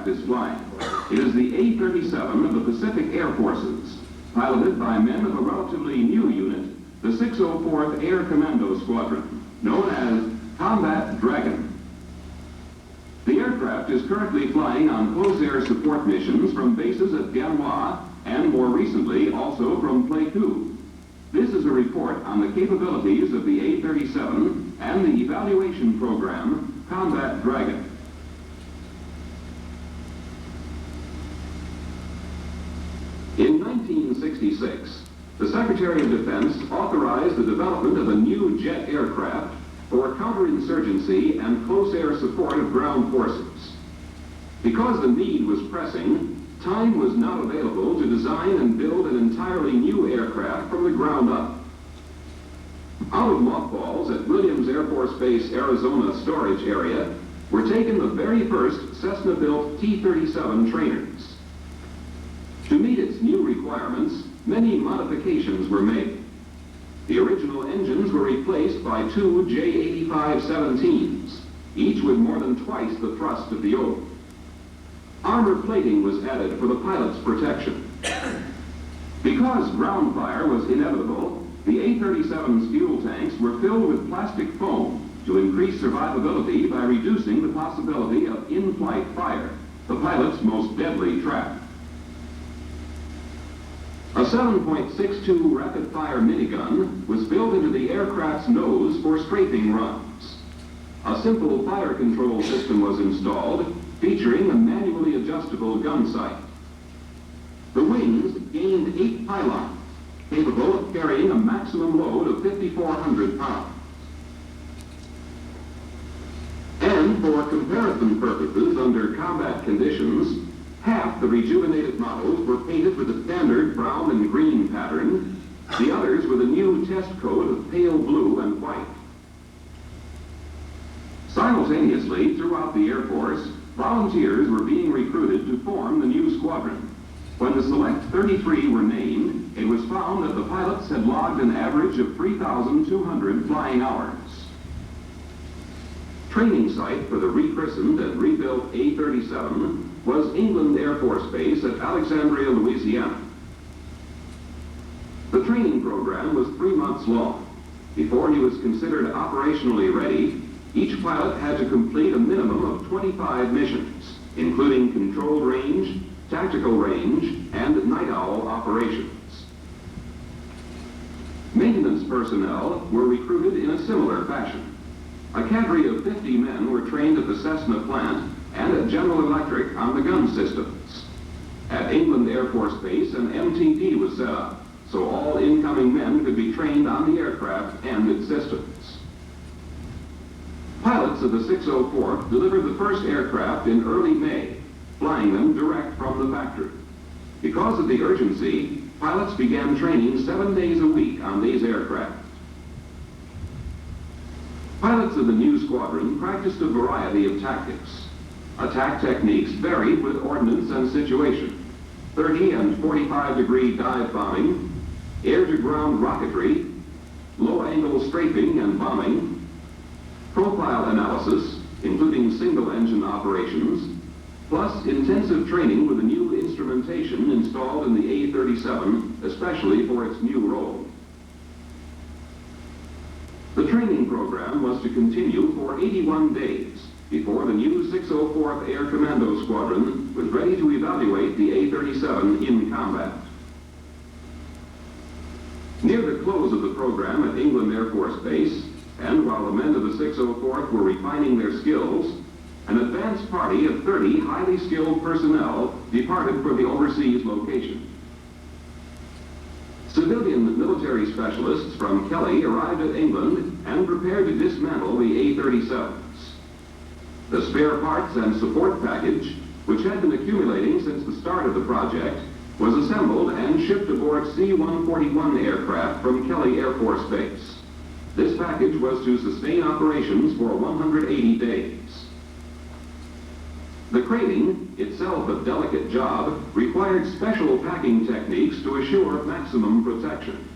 aircraft is flying. It is the A-37 of the Pacific Air Forces, piloted by men of a relatively new unit, the 604th Air Commando Squadron, known as Combat Dragon. The aircraft is currently flying on close air support missions from bases at Ganois and more recently also from Pleiku. This is a report on the capabilities of the A-37 and the evaluation program Combat Dragon. In 1966, the Secretary of Defense authorized the development of a new jet aircraft for counterinsurgency and close air support of ground forces. Because the need was pressing, time was not available to design and build an entirely new aircraft from the ground up. Out of mothballs at Williams Air Force Base, Arizona storage area were taken the very first Cessna-built T-37 trainers. To meet its new requirements, many modifications were made. The original engines were replaced by two J-85-17s, each with more than twice the thrust of the old. Armor plating was added for the pilot's protection. Because ground fire was inevitable, the A-37's fuel tanks were filled with plastic foam to increase survivability by reducing the possibility of in-flight fire, the pilot's most deadly trap. A 7.62 rapid-fire minigun was built into the aircraft's nose for strafing runs. A simple fire control system was installed, featuring a manually adjustable gun sight. The wings gained 8 pylons, capable of carrying a maximum load of 5,400 pounds. And for comparison purposes under combat conditions, half the rejuvenated models were painted with a standard brown and green pattern, the others with a new test coat of pale blue and white. Simultaneously, throughout the Air Force, volunteers were being recruited to form the new squadron. When the Select 33 were named, it was found that the pilots had logged an average of 3,200 flying hours. Training site for the rechristened and rebuilt A-37 was England Air Force Base at Alexandria, Louisiana. The training program was 3 months long. Before he was considered operationally ready, each pilot had to complete a minimum of 25 missions, including controlled range, tactical range, and night owl operations. Maintenance personnel were recruited in a similar fashion. A cadre of 50 men were trained at the Cessna plant and at General Electric on the gun systems. At England Air Force Base, an MTD was set up, so all incoming men could be trained on the aircraft and its systems. Pilots of the 604th delivered the first aircraft in early May, flying them direct from the factory. Because of the urgency, pilots began training 7 days a week on these aircraft. Pilots of the new squadron practiced a variety of tactics. Attack techniques varied with ordnance and situation. 30 and 45-degree dive bombing, air-to-ground rocketry, low-angle strafing and bombing, profile analysis, including single-engine operations, plus intensive training with the new instrumentation installed in the A-37, especially for its new role. The training program was to continue for 81 days before the new 604th Air Commando Squadron was ready to evaluate the A-37 in combat. Near the close of the program at England Air Force Base, and while the men of the 604th were refining their skills, an advance party of 30 highly skilled personnel departed for the overseas location. Civilian military specialists from Kelly arrived at England and prepared to dismantle the A-37s. The spare parts and support package, which had been accumulating since the start of the project, was assembled and shipped aboard C-141 aircraft from Kelly Air Force Base. This package was to sustain operations for 180 days. The crating, itself a delicate job, required special packing techniques to assure maximum protection.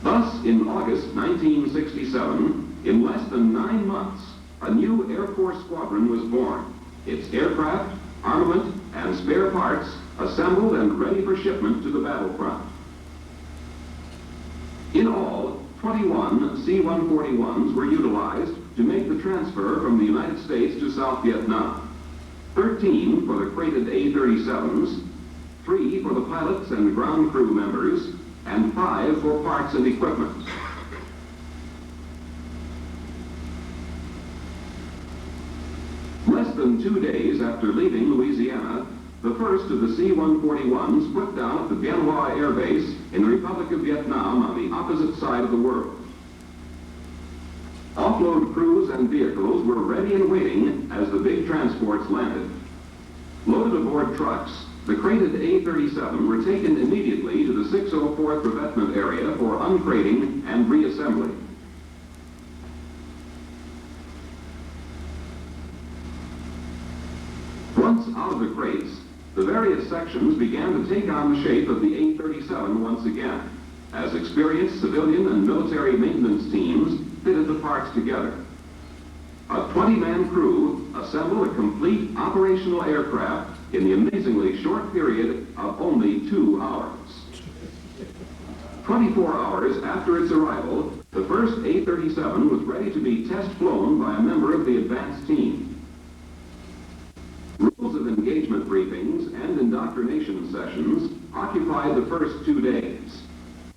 Thus, in August 1967, in less than 9 months, a new Air Force squadron was born, its aircraft, armament, and spare parts assembled and ready for shipment to the battlefront. In all, 21 C-141s were utilized to make the transfer from the United States to South Vietnam. 13 for the crated A-37s, 3 for the pilots and ground crew members, and 5 for parts and equipment. Less than 2 days after leaving Louisiana, the first of the C-141s put down at the Bien Hoa Air Base in the Republic of Vietnam on the opposite side of the world. Offload crews and vehicles were ready and waiting as the big transports landed. Loaded aboard trucks, the crated A-37 were taken immediately to the 604th revetment area for uncrating and reassembly. Once out of the crates, the various sections began to take on the shape of the A-37 once again, as experienced civilian and military maintenance teams fitted the parts together. A 20-man crew assembled a complete operational aircraft in the amazingly short period of only 2 hours. 24 hours after its arrival, the first A-37 was ready to be test flown by a member of the advanced team. Rules of engagement briefings and indoctrination sessions occupied the first 2 days.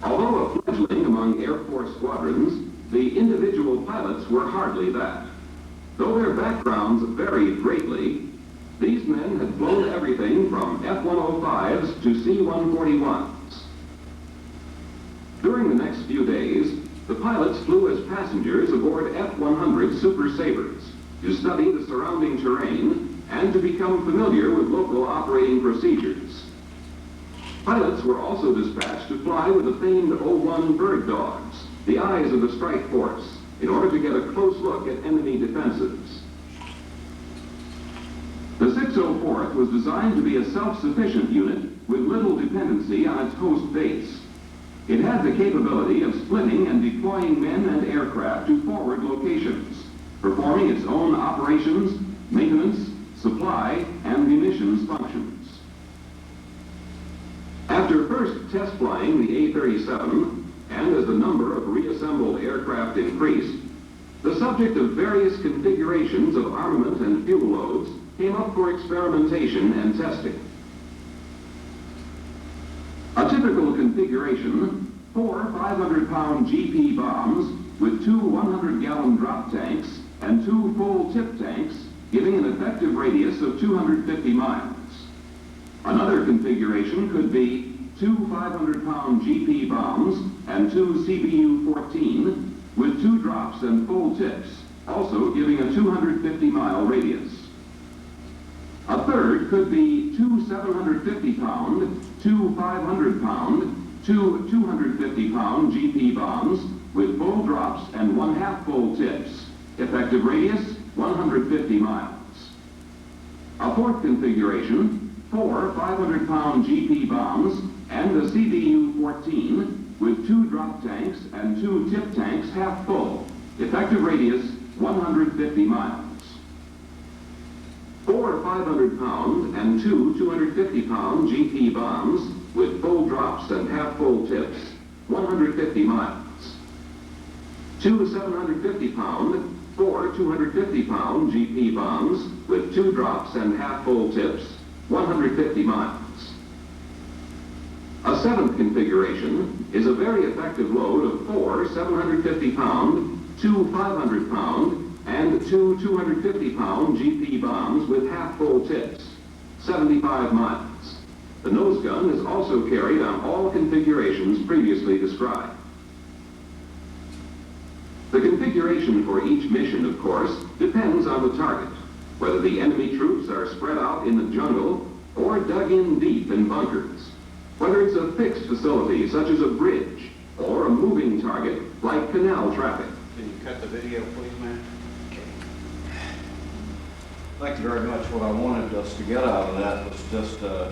Although a fledgling among Air Force squadrons, the individual pilots were hardly that. Though their backgrounds varied greatly, these men had flown everything from F-105s to C-141s. During the next few days, the pilots flew as passengers aboard F-100 Super Sabres to study the surrounding terrain and to become familiar with local operating procedures. Pilots were also dispatched to fly with the famed O-1 bird dogs, the eyes of the strike force, in order to get a close look at enemy defenses. The 604th was designed to be a self-sufficient unit with little dependency on its host base. It had the capability of splitting and deploying men and aircraft to forward locations, performing its own operations, maintenance, supply, and munitions functions. After first test flying the A-37, and as the number of reassembled aircraft increased, the subject of various configurations of armament and fuel loads came up for experimentation and testing. A typical configuration, 4 500-pound GP bombs with 2 100-gallon drop tanks and 2 full tip tanks, giving an effective radius of 250 miles. Another configuration could be 2 500-pound GP bombs and 2 CBU-14 with 2 drops and full tips, also giving a 250-mile radius. A third could be 2 750-pound, 2 500-pound, 2 250-pound GP bombs with full drops and 1/2 full tips, effective radius 150 miles. A fourth configuration, 4 500-pound GP bombs and a CBU-14 with 2 drop tanks and 2 tip tanks half full, effective radius 150 miles. 4 500-pound and 2 250-pound GP bombs with full drops and half full tips, 150 miles. 2 750-pound, 4 250-pound GP bombs with 2 drops and half full tips, 150 miles. A seventh configuration is a very effective load of 4 750-pound, 2 500-pound, and 2 250-pound GP bombs with half full tips, 75 miles. The nose gun is also carried on all configurations previously described. The configuration for each mission, of course, depends on the target, whether the enemy troops are spread out in the jungle or dug in deep in bunkers, whether it's a fixed facility such as a bridge or a moving target like canal traffic. Can you cut the video, please, man? Okay. Thank you very much. What I wanted us to get out of that was just